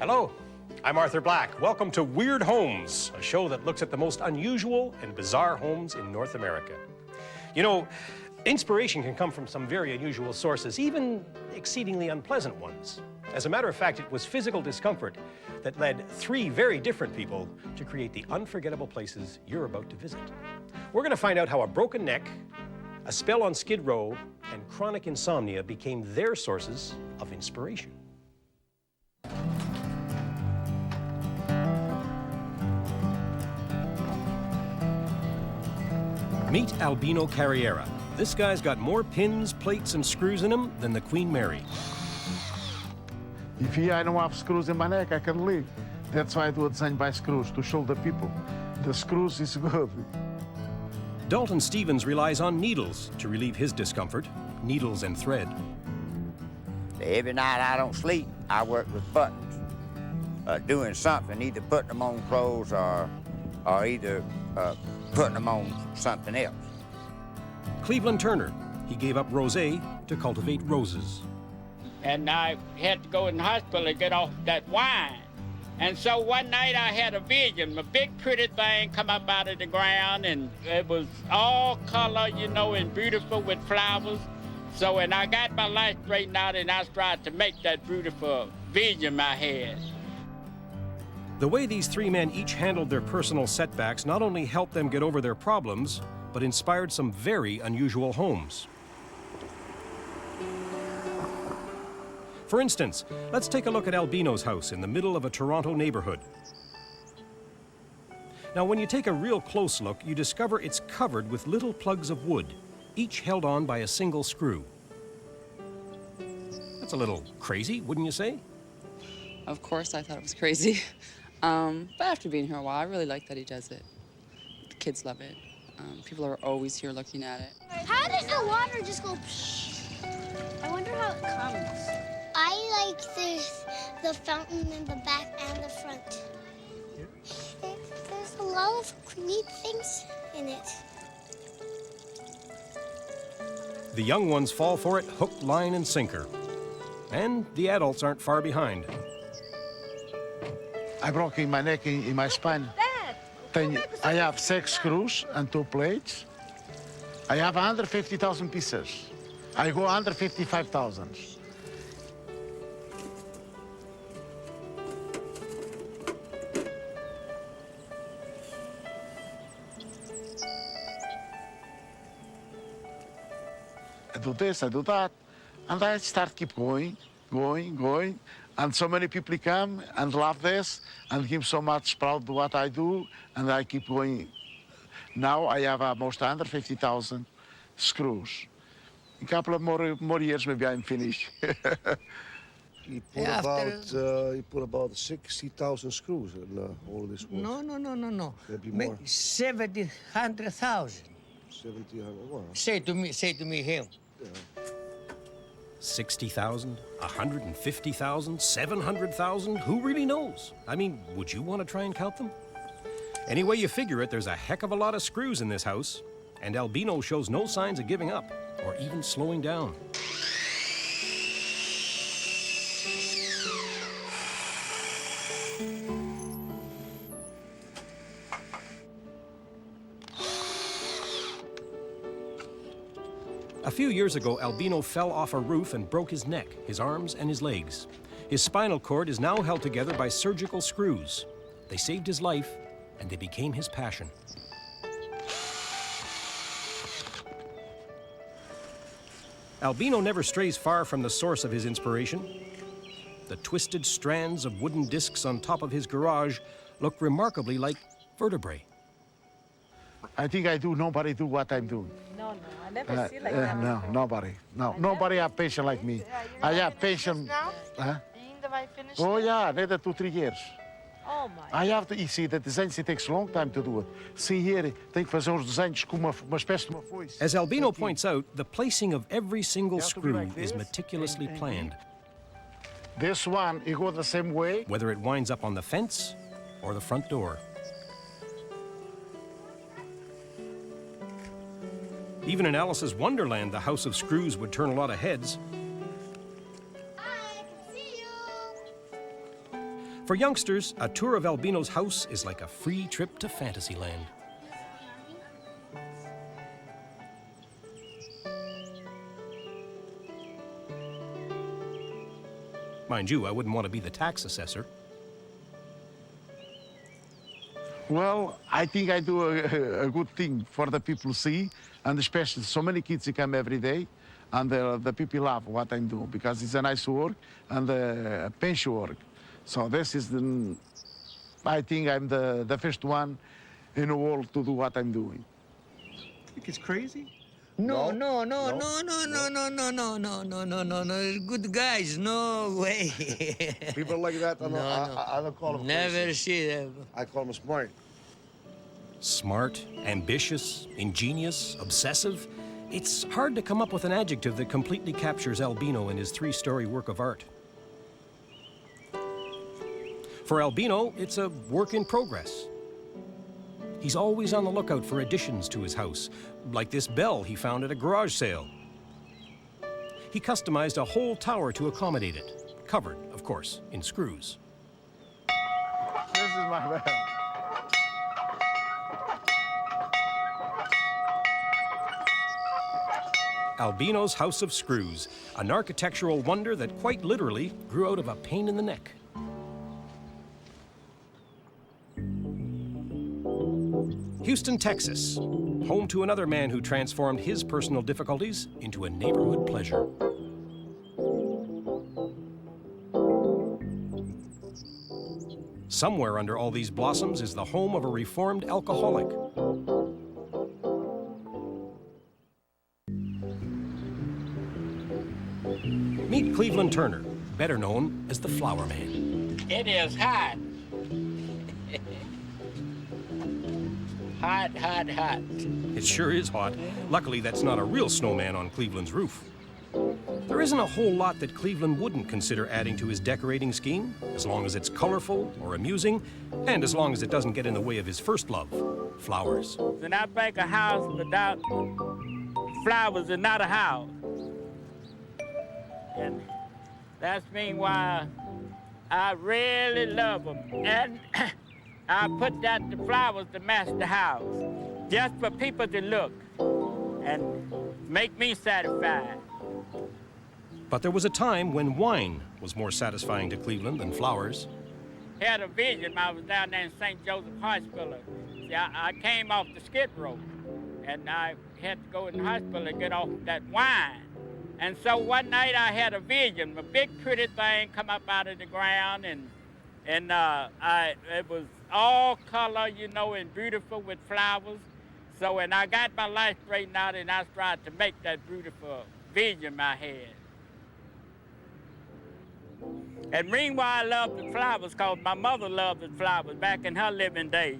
Hello, I'm Arthur Black. Welcome to Weird Homes, a show that looks at the most unusual and bizarre homes in North America. You know, inspiration can come from some very unusual sources, even exceedingly unpleasant ones. As a matter of fact, it was physical discomfort that led three very different people to create the unforgettable places you're about to visit. We're going to find out how a broken neck, a spell on Skid Row, and chronic insomnia became their sources of inspiration. Meet Albino Carriera. This guy's got more pins, plates, and screws in him than the Queen Mary. If I don't have screws in my neck, I can live. That's why I do it designed by screws, to show the people. The screws is good. Dalton Stevens relies on needles to relieve his discomfort, needles and thread. Every night I don't sleep, I work with buttons. Doing something, either putting them on clothes or either putting them on something else. Cleveland Turner. He gave up rosé to cultivate roses. And I had to go in the hospital to get off that wine. And so one night I had a vision, a big pretty thing come up out of the ground, and it was all color, you know, and beautiful with flowers. So, and I got my life straightened out, and I tried to make that beautiful vision I had. The way these three men each handled their personal setbacks not only helped them get over their problems, but inspired some very unusual homes. For instance, let's take a look at Albino's house in the middle of a Toronto neighborhood. Now, when you take a real close look, you discover it's covered with little plugs of wood, each held on by a single screw. That's a little crazy, wouldn't you say? Of course, I thought it was crazy. But after being here a while, I really like that he does it. The kids love it. People are always here looking at it. How does the water just go psh? I wonder how it comes. I like the fountain in the back and the front. There's a lot of neat things in it. The young ones fall for it hook, line, and sinker. And the adults aren't far behind. I broke in my neck, in my spine. Then I have 6 screws and 2 plates. I have 150,000 pieces. I go under 55,000. I do this, I do that, and I start keep going. And so many people come and love this and give so much proud to what I do, and I keep going. Now I have almost 150,000 screws. In a couple of more years, maybe I'm finished. He put about 60,000 screws in all this wood. No. Maybe more. 100,000. 1,700. Wow. Say to me him. Yeah. 60,000, 150,000, 700,000, who really knows? I mean, would you want to try and count them? Any way you figure it, there's a heck of a lot of screws in this house, and Albino shows no signs of giving up or even slowing down. A few years ago, Albino fell off a roof and broke his neck, his arms, and his legs. His spinal cord is now held together by surgical screws. They saved his life, and they became his passion. Albino never strays far from the source of his inspiration. The twisted strands of wooden discs on top of his garage look remarkably like vertebrae. I think nobody do what I'm doing. No, I never see like that. No, nobody. No, nobody have patience like me. I have patience. Now? Huh? Ainda vai finish Oh now? yeah, another 2-3 years. Oh my. I have to, you see, the design it takes a long time to do it. See here, tem que fazer uns desenhos com uma espécie de uma foice. As Albino points out, the placing of every single You have to do screw like is this, meticulously planned, This one, you go the same way. whether it winds up on the fence or the front door. Even in Alice's Wonderland, the House of Screws would turn a lot of heads. Hi, I can see you. For youngsters, a tour of Albino's house is like a free trip to Fantasyland. Mind you, I wouldn't want to be the tax assessor. Well, I think I do a good thing for the people to see, and especially so many kids who come every day, and the people love what I'm doing because it's a nice work and a pension work. So this is I think I'm the first one in the world to do what I'm doing. Think it's crazy? No, no, no, no, no, no, no, no, no, no, no, no, no, no. Good guys, no way. People like that, I don't call them Never crazy. see them. I call them smart. Smart, ambitious, ingenious, obsessive. It's hard to come up with an adjective that completely captures Albino in his three-story work of art. For Albino, it's a work in progress. He's always on the lookout for additions to his house, like this bell he found at a garage sale. He customized a whole tower to accommodate it, covered, of course, in screws. This is my bell. Albino's House of Screws, an architectural wonder that quite literally grew out of a pain in the neck. Houston, Texas, home to another man who transformed his personal difficulties into a neighborhood pleasure. Somewhere under all these blossoms is the home of a reformed alcoholic. Meet Cleveland Turner, better known as the Flowerman. It is hot. Hot, hot, hot. It sure is hot. Luckily, that's not a real snowman on Cleveland's roof. There isn't a whole lot that Cleveland wouldn't consider adding to his decorating scheme, as long as it's colorful or amusing, and as long as it doesn't get in the way of his first love, flowers. When I make a house without flowers, is not a house. And that's mean why I really love them. And I put that the flowers to match the house, just for people to look and make me satisfied. But there was a time when wine was more satisfying to Cleveland than flowers. Had a vision. I was down there in St. Joseph Hospital. See, I came off the skid row, and I had to go in the hospital to get off that wine. And so one night I had a vision, a big pretty thing come up out of the ground, and it was all color, you know, and beautiful with flowers. So, and I got my life straightened out, and I tried to make that beautiful vision I had. And meanwhile, I love the flowers because my mother loved the flowers back in her living days.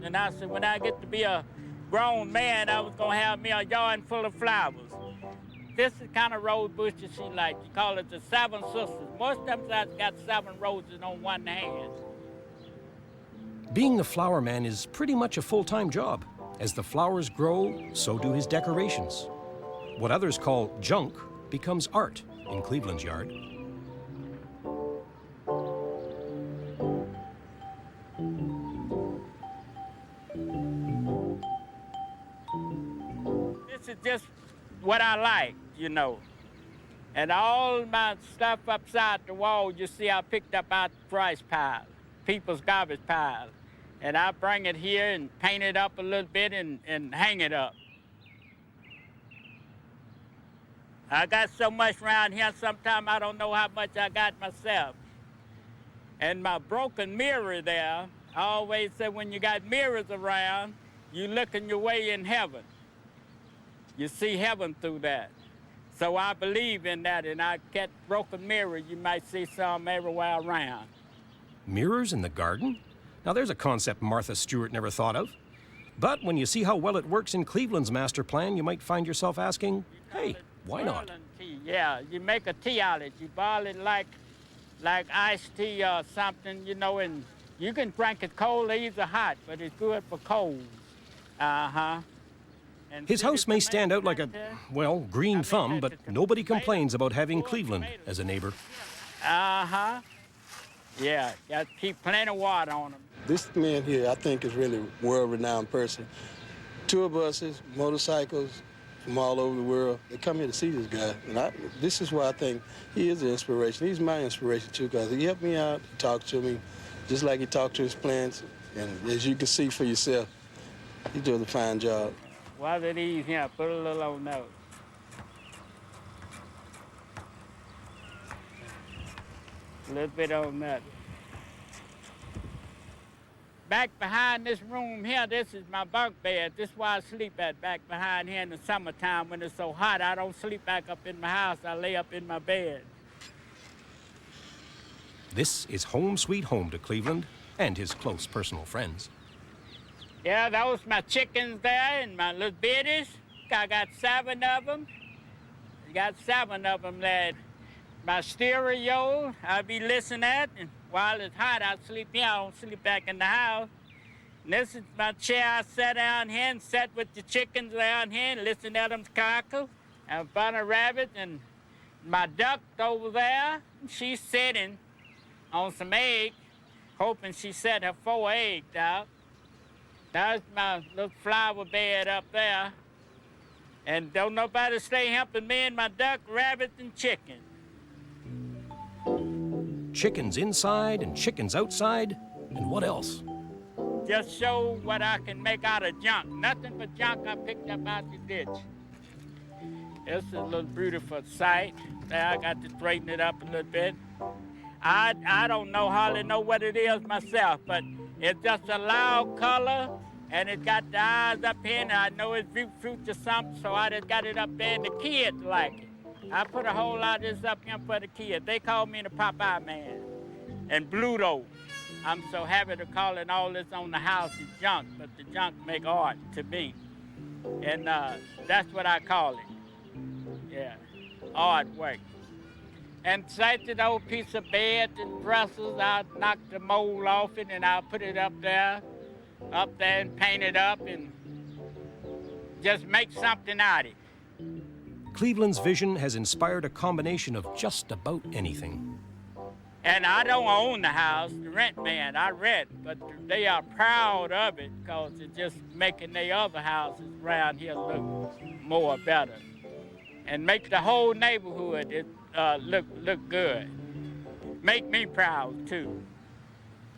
And I said, when I get to be a grown man, I was going to have me a yard full of flowers. This is the kind of rose bushes she liked. You call it the seven sisters. Most of them got 7 roses on one hand. Being the flower man is pretty much a full-time job. As the flowers grow, so do his decorations. What others call junk becomes art in Cleveland's yard. This is just what I like, you know. And all my stuff upside the wall, you see I picked up out the trash pile, people's garbage pile. And I bring it here and paint it up a little bit and hang it up. I got so much around here, sometimes I don't know how much I got myself. And my broken mirror there, I always say when you got mirrors around, you looking your way in heaven. You see heaven through that. So I believe in that, and I get broken mirrors, you might see some everywhere around. Mirrors in the garden? Now there's a concept Martha Stewart never thought of. But when you see how well it works in Cleveland's master plan, you might find yourself asking, hey, why not? Tea. Yeah, you make a tea out of it. You boil it like iced tea or something, you know, and you can drink it cold or either hot, but it's good for cold. Uh-huh. His house may stand out like a, well, green thumb, but nobody complains about having Cleveland as a neighbor. Uh-huh. Yeah, got to keep plenty of water on them. This man here, I think, is really a world-renowned person. Tour buses, motorcycles from all over the world, they come here to see this guy. And this is why I think he is an inspiration. He's my inspiration, too, because he helped me out, he talked to me, just like he talked to his plants. And as you can see for yourself, he does a fine job. One of these here, put a little on those. A little bit on that. Back behind this room here, this is my bunk bed. This is where I sleep at, back behind here in the summertime when it's so hot. I don't sleep back up in my house. I lay up in my bed. This is home sweet home to Cleveland and his close personal friends. Yeah, those my chickens there and my little biddies. I got 7 of them. Got 7 of them there. My stereo, I'll be listening at, and while it's hot, I sleep here. I don't sleep back in the house. And this is my chair. I sit down here and sit with the chickens down here and listen to them cackle. I have a bunch of rabbits, and my duck over there, she's sitting on some eggs, hoping she set her 4 eggs out. That's my little flower bed up there. And don't nobody stay helping me and my duck, rabbits, and chickens. Chickens inside and chickens outside, and what else? Just show what I can make out of junk. Nothing but junk I picked up out the ditch. It's a little beautiful sight. There, I got to straighten it up a little bit. I don't hardly know what it is myself, but it's just a loud color, and it got the eyes up here, and I know it's fruit or something, so I just got it up there, and the kids like it. I put a whole lot of this up here for the kids. They call me the Popeye Man and Bluto. I'm so happy to call it all this on the house is junk, but the junk make art to me. And that's what I call it. Yeah, artwork. And such an old piece of bed and brushes, I'll knock the mold off it and I'll put it up there and paint it up and just make something out of it. Cleveland's vision has inspired a combination of just about anything. And I don't own the house, the rent man, I rent, but they are proud of it because it's just making their other houses around here look more better and make the whole neighborhood look good. Make me proud, too.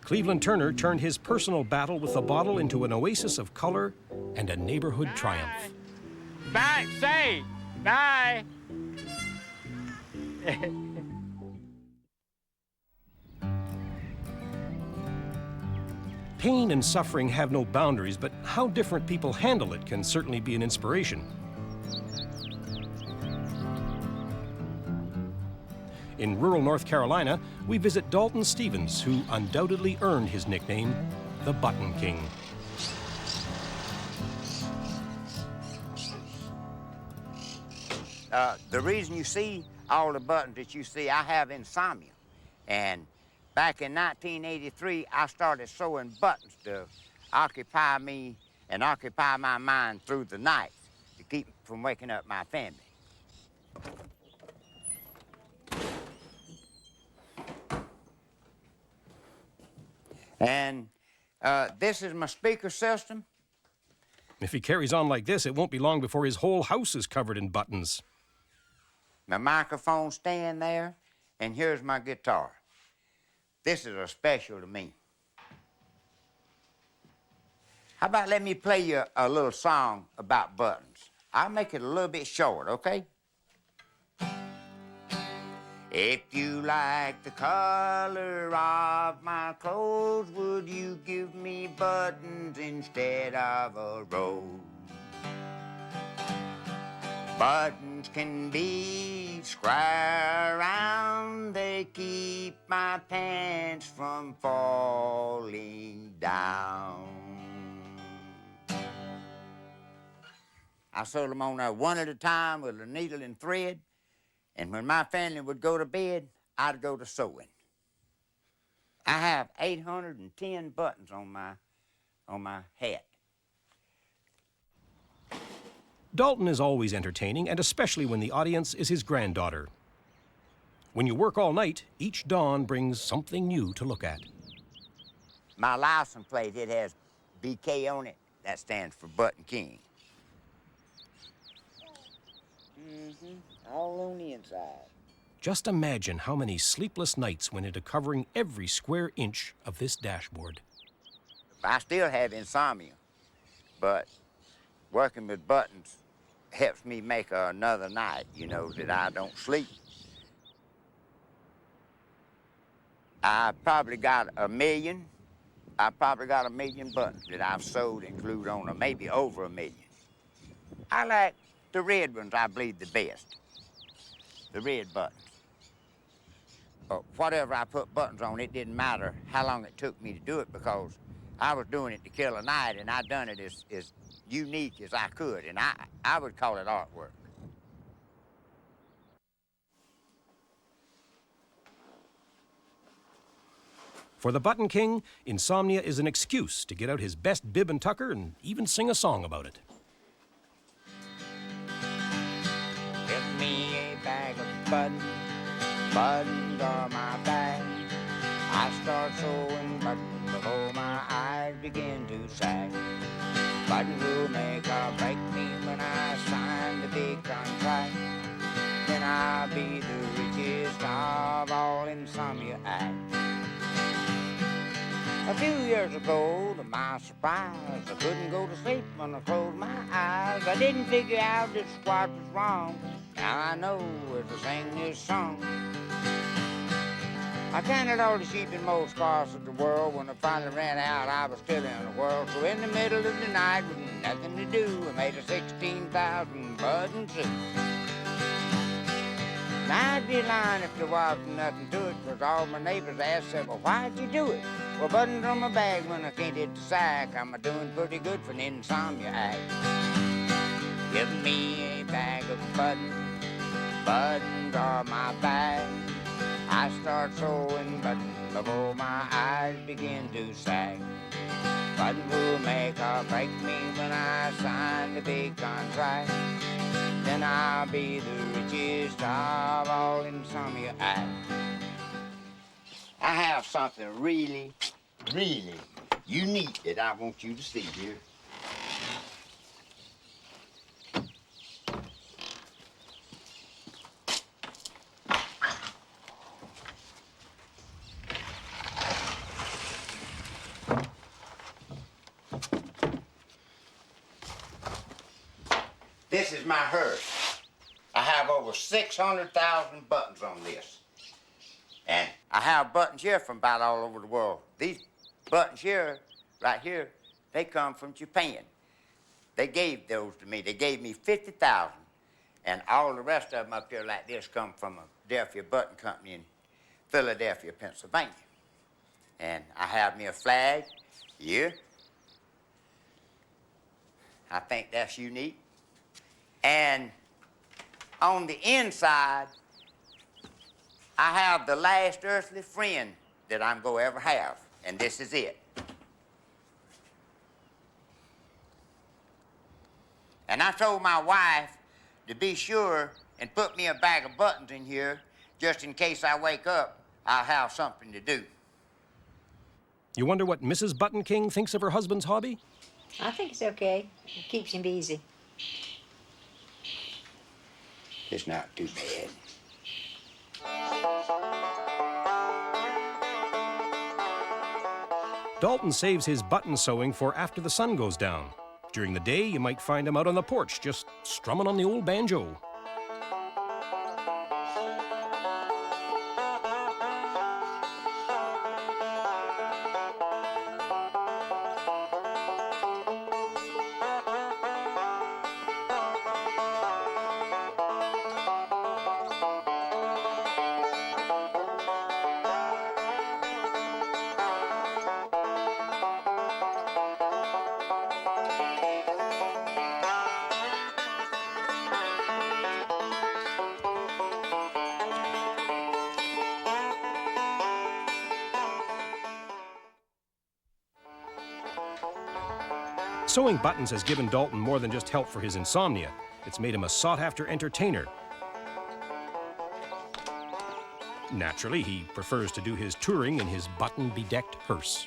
Cleveland Turner turned his personal battle with the bottle into an oasis of color and a neighborhood triumph. Bye, say, bye. Pain and suffering have no boundaries, but how different people handle it can certainly be an inspiration. In rural North Carolina, we visit Dalton Stevens, who undoubtedly earned his nickname, the Button King. The reason you see all the buttons that you see, I have insomnia. And back in 1983, I started sewing buttons to occupy me and occupy my mind through the night to keep from waking up my family. And this is my speaker system. If he carries on like this, it won't be long before his whole house is covered in buttons. My microphone stand there, and here's my guitar. This is a special to me. How about let me play you a little song about buttons? I'll make it a little bit short, okay? If you like the color of my clothes, would you give me buttons instead of a rose? Buttons can be square round, they keep my pants from falling down. I sewed them on there one at a time with a needle and thread, and when my family would go to bed, I'd go to sewing. I have 810 buttons on my hat. Dalton is always entertaining, and especially when the audience is his granddaughter. When you work all night, each dawn brings something new to look at. My license plate, it has BK on it. That stands for Button King. All on the inside. Just imagine how many sleepless nights went into covering every square inch of this dashboard. I still have insomnia, but working with buttons helps me make another night, you know, that I don't sleep. I probably got a million buttons that I've sewed and glued on, or maybe over a million. I like the red ones, I believe, the best. The red buttons. Whatever I put buttons on, it didn't matter how long it took me to do it, because I was doing it to kill a night, and I done it as unique as I could, and I would call it artwork. For the Button King, insomnia is an excuse to get out his best bib and tucker and even sing a song about it. Give me a bag of buttons, buttons are my bag. I start sewing buttons before my eyes begin to sag. Buttons will make or break me when I sign the big contract. Then I'll be the richest of all insomnia acts. A few years ago, to my surprise, I couldn't go to sleep when I closed my eyes. I didn't figure out just what was wrong. Now I know as I sing this song. I counted all the sheep in most parts of the world. When I finally ran out, I was still in the world. So in the middle of the night, with nothing to do, I made a 16,000 button suit. Now I'd be lying if there wasn't nothing to it, 'cause all my neighbors asked, said, well, why'd you do it? Well, buttons on my bag when I can't hit the sack. I'm doing pretty good for an insomnia act. Give me a bag of buttons, buttons are my bag. I start sewing buttons before my eyes begin to sag. Buttons will make or break me when I sign the big contract. Then I'll be the richest of all insomnia acts. I have something really, really unique that I want you to see here. This is my hearse. I have over 600,000 buttons on this. And I have buttons here from about all over the world. These buttons here, right here, they come from Japan. They gave those to me. They gave me 50,000. And all the rest of them up there like this come from a Philadelphia button company in Philadelphia, Pennsylvania. And I have me a flag here. I think that's unique. And on the inside, I have the last earthly friend that I'm going to ever have, and this is it. And I told my wife to be sure and put me a bag of buttons in here, just in case I wake up, I'll have something to do. You wonder what Mrs. Button King thinks of her husband's hobby? I think it's okay. It keeps him busy. It's not too bad. Dalton saves his button sewing for after the sun goes down. During the day, you might find him out on the porch, just strumming on the old banjo. Sewing buttons has given Dalton more than just help for his insomnia. It's made him a sought-after entertainer. Naturally, he prefers to do his touring in his button-bedecked hearse.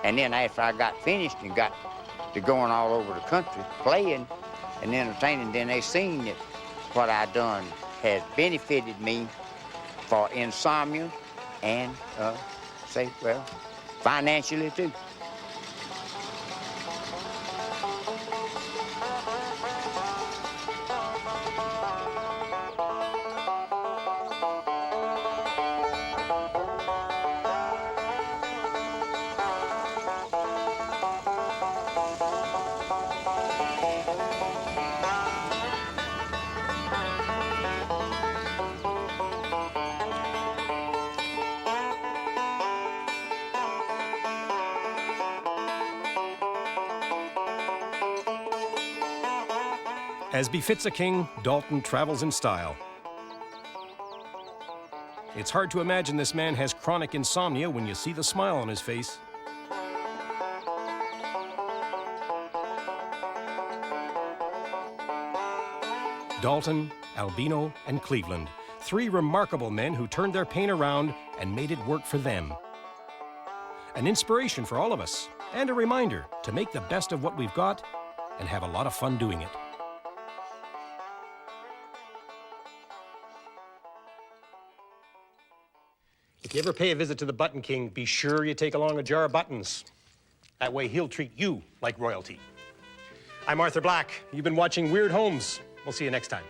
And then after I got finished and got to going all over the country playing and entertaining, then they seen that what I done has benefited me for insomnia and, financially too. As befits a king, Dalton travels in style. It's hard to imagine this man has chronic insomnia when you see the smile on his face. Dalton, Albino, and Cleveland, three remarkable men who turned their pain around and made it work for them. An inspiration for all of us, and a reminder to make the best of what we've got and have a lot of fun doing it. If you ever pay a visit to the Button King, be sure you take along a jar of buttons. That way he'll treat you like royalty. I'm Arthur Black. You've been watching Weird Homes. We'll see you next time.